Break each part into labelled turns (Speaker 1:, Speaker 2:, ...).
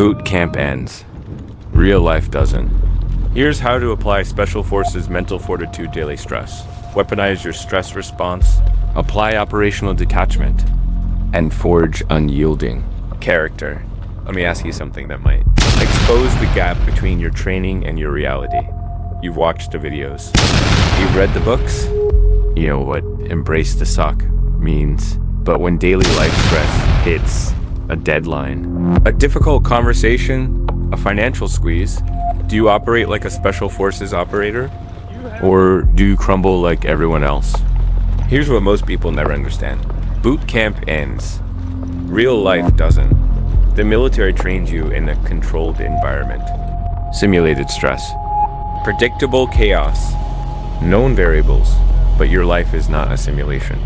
Speaker 1: Boot camp ends. Real life doesn't. Here's how to apply Special Forces Mental Fortitude Daily Stress. Weaponize your stress response, apply operational detachment, and forge unyielding character. Let me ask you something that might expose the gap between your training and your reality. You've watched the videos. You've read the books. You know what embrace the suck means. But when daily life stress hits a deadline, a difficult conversation, a financial squeeze, do you operate like a Special Forces operator? Or do you crumble like everyone else? Here's what most people never understand. Boot camp ends. Real life doesn't. The military trains you in a controlled environment. Simulated stress. Predictable chaos. Known variables. But your life is not a simulation.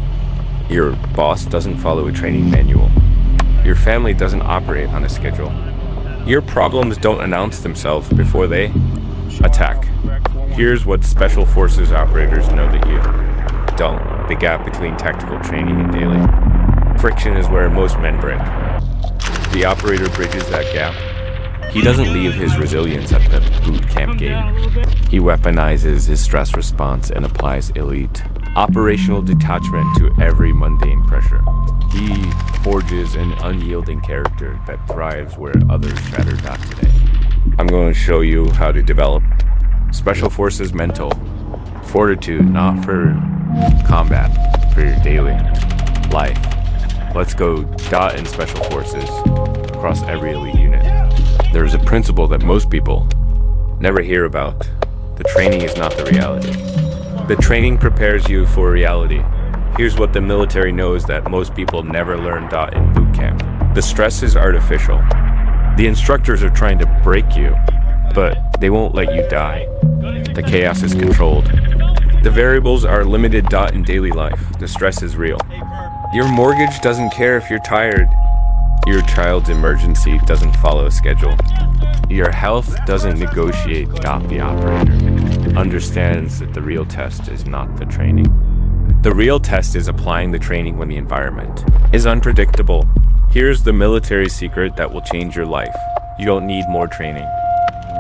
Speaker 1: Your boss doesn't follow a training manual. Your family doesn't operate on a schedule. Your problems don't announce themselves before they attack. Here's what Special Forces operators know that you don't. The gap between tactical training and daily. Friction is where most men break. The operator bridges that gap. He doesn't leave his resilience at the boot camp gate. He weaponizes his stress response and applies elite operational detachment to every mundane pressure. He forges an unyielding character that thrives where others shatter back today. I'm going to show you how to develop Special Forces mental fortitude, not for combat, for your daily life. Let's go dot in Special Forces across every elite unit. There's a principle that most people never hear about. The training is not the reality. The training prepares you for reality. Here's what the military knows that most people never learn in boot camp. The stress is artificial. The instructors are trying to break you, but they won't let you die. The chaos is controlled. The variables are limited in daily life. The stress is real. Your mortgage doesn't care if you're tired. Your child's emergency doesn't follow a schedule. Your health doesn't negotiate. The operator understands that the real test is not the training. The real test is applying the training when the environment is unpredictable. Here's the military secret that will change your life. You don't need more training.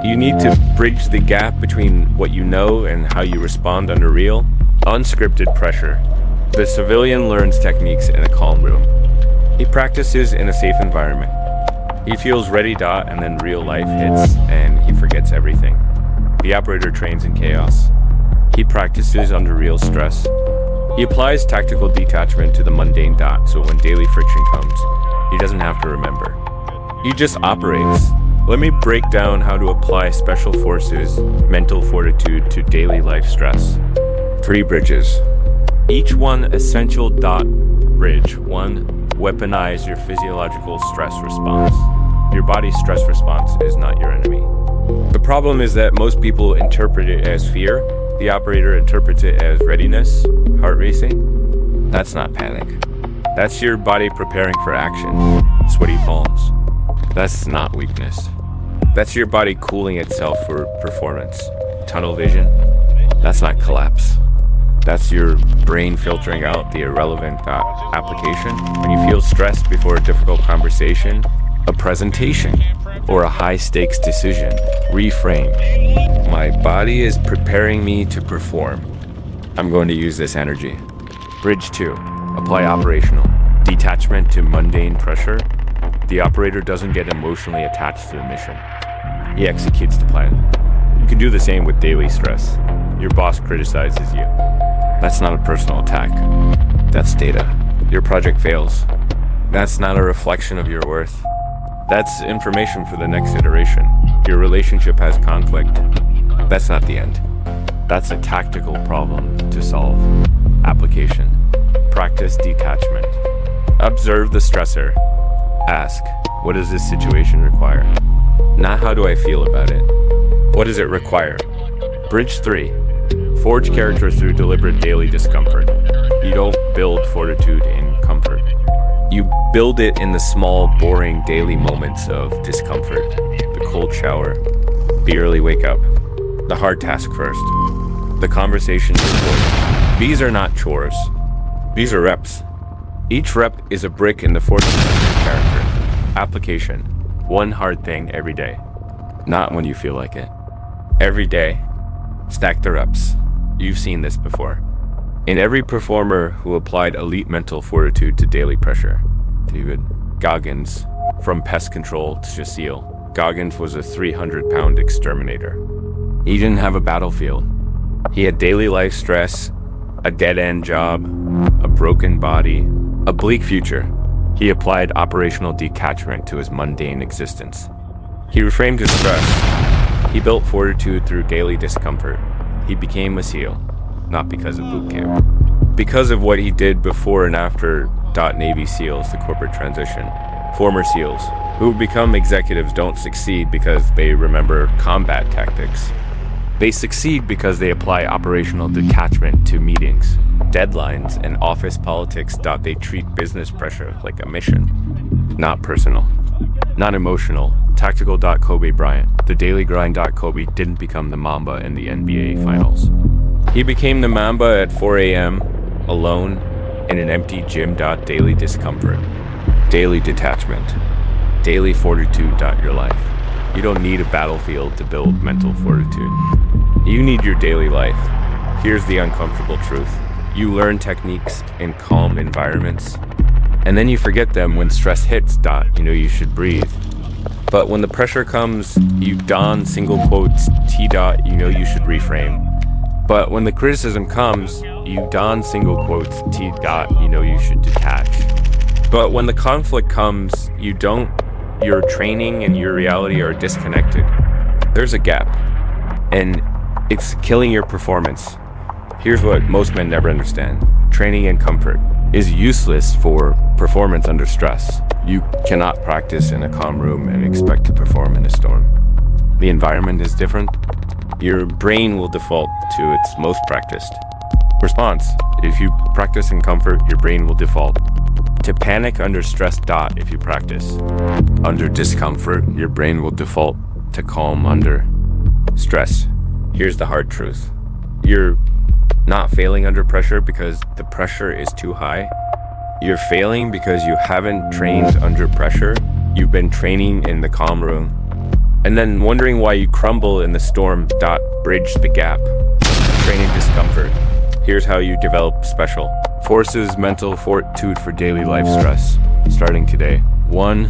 Speaker 1: You need to bridge the gap between what you know and how you respond under real, unscripted pressure. The civilian learns techniques in a calm room. He practices in a safe environment. He feels ready, and then real life hits, and he forgets everything. The operator trains in chaos. He practices under real stress. He applies tactical detachment to the mundane so when daily friction comes, he doesn't have to remember. He just operates. Let me break down how to apply Special Forces mental fortitude to daily life stress. 3 bridges. Each one essential. Bridge 1. Weaponize your physiological stress response. Your body's stress response is not your enemy. The problem is that most people interpret it as fear. The operator interprets it as readiness, heart racing. That's not panic. That's your body preparing for action. Sweaty palms. That's not weakness. That's your body cooling itself for performance. Tunnel vision. That's not collapse. That's your brain filtering out the irrelevant application. When you feel stressed before a difficult conversation, a presentation, or a high-stakes decision, reframe. My body is preparing me to perform. I'm going to use this energy. Bridge 2. Apply operational detachment to mundane pressure. The operator doesn't get emotionally attached to the mission. He executes the plan. You can do the same with daily stress. Your boss criticizes you. That's not a personal attack. That's data. Your project fails. That's not a reflection of your worth. That's information for the next iteration. Your relationship has conflict. That's not the end. That's a tactical problem to solve. Application. Practice detachment. Observe the stressor. Ask, what does this situation require? Not how do I feel about it? What does it require? Bridge 3. Forge character through deliberate daily discomfort. You don't build fortitude in comfort. You build it in the small, boring daily moments of discomfort. The cold shower. The early wake up. The hard task first. The conversation you avoid. These are not chores. These are reps. Each rep is a brick in the fortitude character. Application. One hard thing every day. Not when you feel like it. Every day. Stack the reps. You've seen this before. In every performer who applied elite mental fortitude to daily pressure. David Goggins, from pest control to Cecile. Goggins was a 300-pound exterminator. He didn't have a battlefield. He had daily life stress, a dead-end job, a broken body, a bleak future. He applied operational detachment to his mundane existence. He reframed his stress. He built fortitude through daily discomfort. He became a SEAL, not because of boot camp. Because of what he did before and after Navy SEALs, the corporate transition. Former SEALs who become executives don't succeed because they remember combat tactics. They succeed because they apply operational detachment to meetings, deadlines, and office politics. They treat business pressure like a mission, not personal, not emotional. Tactical. Kobe Bryant, the daily grind. Kobe didn't become the Mamba in the NBA Finals. He became the Mamba at 4 a.m., alone, in an empty gym. Daily discomfort, daily detachment, daily fortitude. Your life. You don't need a battlefield to build mental fortitude. You need your daily life. Here's the uncomfortable truth. You learn techniques in calm environments, and then you forget them when stress hits. You know you should breathe. But when the pressure comes, you don single quotes T. You know you should reframe. But when the criticism comes, you don single quotes T. You know you should detach. But when the conflict comes, you don't. Your training and your reality are disconnected. There's a gap, and it's killing your performance. Here's what most men never understand. Training and comfort is useless for performance under stress. You cannot practice in a calm room and expect to perform in a storm. The environment is different. Your brain will default to its most practiced response. If you practice in comfort, your brain will default to panic under stress. If you practice under discomfort, your brain will default to calm under stress. Here's the hard truth. You're not failing under pressure because the pressure is too high. You're failing because you haven't trained under pressure. You've been training in the calm room and then wondering why you crumble in the storm. Bridge the gap. Training discomfort. Here's how you develop special forces mental fortitude for daily life stress. Starting today. 1.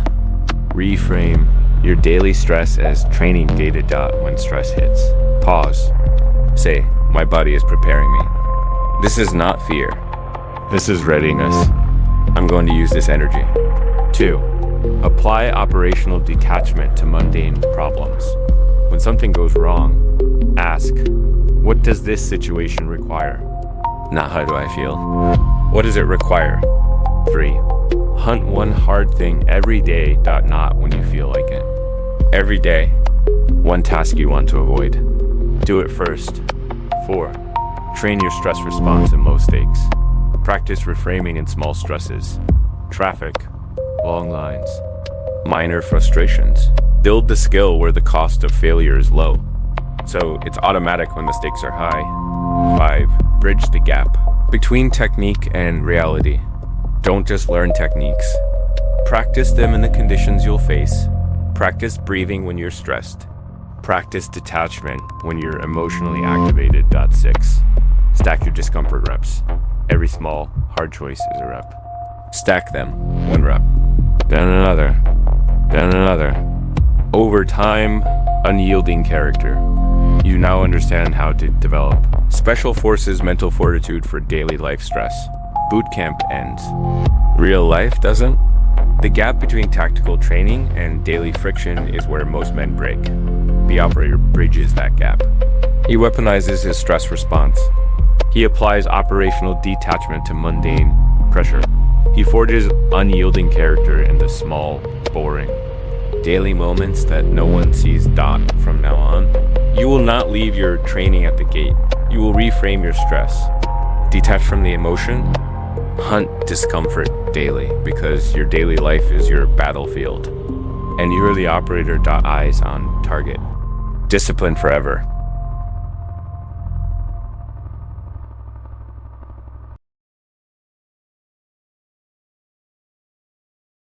Speaker 1: Reframe your daily stress as training data. When stress hits, pause. Say, my body is preparing me. This is not fear. This is readiness. I'm going to use this energy. 2. Apply operational detachment to mundane problems. When something goes wrong, ask, what does this situation require? Not how do I feel. What does it require? 3. Hunt one hard thing every day. Not when you feel like it. Every day, one task you want to avoid. Do it first. 4. Train your stress response in low stakes. Practice reframing in small stresses. Traffic, long lines, minor frustrations. Build the skill where the cost of failure is low, so it's automatic when the stakes are high. 5. Bridge the gap between technique and reality. Don't just learn techniques. Practice them in the conditions you'll face. Practice breathing when you're stressed. Practice detachment when you're emotionally activated. 6. Stack your discomfort reps. Every small, hard choice is a rep. Stack them. 1 rep. Then another. Then another. Over time, unyielding character. You now understand how to develop special forces mental fortitude for daily life stress. Boot camp ends. Real life doesn't. The gap between tactical training and daily friction is where most men break. The operator bridges that gap. He weaponizes his stress response. He applies operational detachment to mundane pressure. He forges unyielding character in the small, boring, daily moments that no one sees. From now on, you will not leave your training at the gate. You will reframe your stress. Detach from the emotion. Hunt discomfort daily because your daily life is your battlefield. And you're the operator. Eyes on target. Discipline forever.